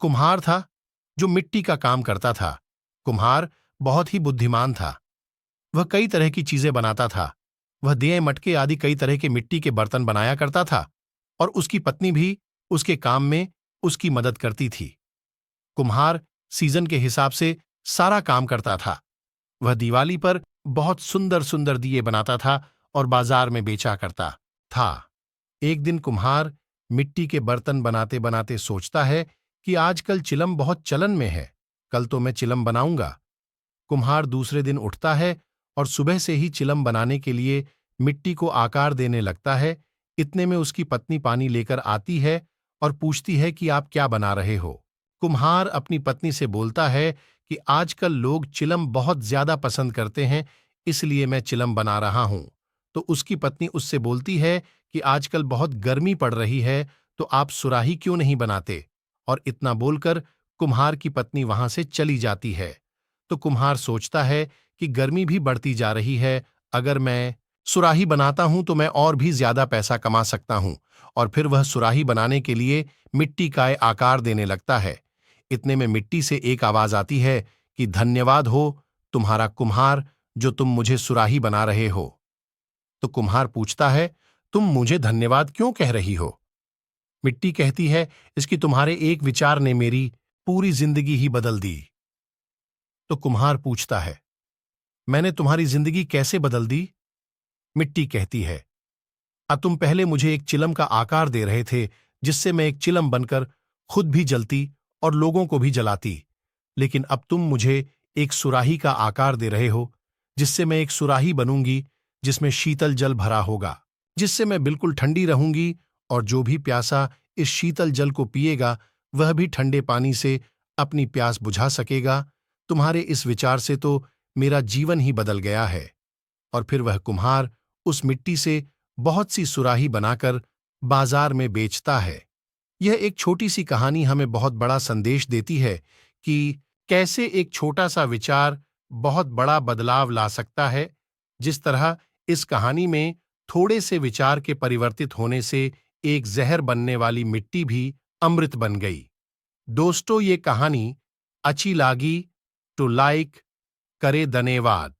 कुम्हार था जो मिट्टी का काम करता था। कुम्हार बहुत ही बुद्धिमान था। वह कई तरह की चीजें बनाता था। वह दिए मटके आदि कई तरह के मिट्टी के बर्तन बनाया करता था और उसकी पत्नी भी उसके काम में उसकी मदद करती थी। कुम्हार सीजन के हिसाब से सारा काम करता था। वह दिवाली पर बहुत सुंदर सुंदर दिए बनाता था और बाजार में बेचा करता था। एक दिन कुम्हार मिट्टी के बर्तन बनाते बनाते सोचता है कि आजकल चिलम बहुत चलन में है। कल तो मैं चिलम बनाऊंगा। कुम्हार दूसरे दिन उठता है और सुबह से ही चिलम बनाने के लिए मिट्टी को आकार देने लगता है। इतने में उसकी पत्नी पानी लेकर आती है और पूछती है कि आप क्या बना रहे हो। कुम्हार अपनी पत्नी से बोलता है कि आजकल लोग चिलम बहुत ज्यादा पसंद करते हैं, इसलिए मैं चिलम बना रहा हूं। तो उसकी पत्नी उससे बोलती है कि आजकल बहुत गर्मी पड़ रही है, तो आप सुराही क्यों नहीं बनाते। और इतना बोलकर कुम्हार की पत्नी वहां से चली जाती है। तो कुम्हार सोचता है कि गर्मी भी बढ़ती जा रही है, अगर मैं सुराही बनाता हूं तो मैं और भी ज्यादा पैसा कमा सकता हूं। और फिर वह सुराही बनाने के लिए मिट्टी का आकार देने लगता है। इतने में मिट्टी से एक आवाज आती है कि धन्यवाद हो तुम्हारा कुम्हार, जो तुम मुझे सुराही बना रहे हो। तो कुम्हार पूछता है, तुम मुझे धन्यवाद क्यों कह रही हो। मिट्टी कहती है, इसकी तुम्हारे एक विचार ने मेरी पूरी जिंदगी ही बदल दी। तो कुम्हार पूछता है, मैंने तुम्हारी जिंदगी कैसे बदल दी। मिट्टी कहती है, तुम पहले मुझे एक चिलम का आकार दे रहे थे, जिससे मैं एक चिलम बनकर खुद भी जलती और लोगों को भी जलाती। लेकिन अब तुम मुझे एक सुराही का आकार दे रहे हो, जिससे मैं एक सुराही बनूंगी जिसमें शीतल जल भरा होगा, जिससे मैं बिल्कुल ठंडी रहूंगी और जो भी प्यासा इस शीतल जल को पिएगा वह भी ठंडे पानी से अपनी प्यास बुझा सकेगा। तुम्हारे इस विचार से तो मेरा जीवन ही बदल गया है। और फिर वह कुम्हार उस मिट्टी से बहुत सी सुराही बनाकर बाजार में बेचता है। यह एक छोटी सी कहानी हमें बहुत बड़ा संदेश देती है कि कैसे एक छोटा सा विचार बहुत बड़ा बदलाव ला सकता है। जिस तरह इस कहानी में थोड़े से विचार के परिवर्तित होने से एक जहर बनने वाली मिट्टी भी अमृत बन गई। दोस्तों, ये कहानी अच्छी लागी तो लाइक करे धन्यवाद।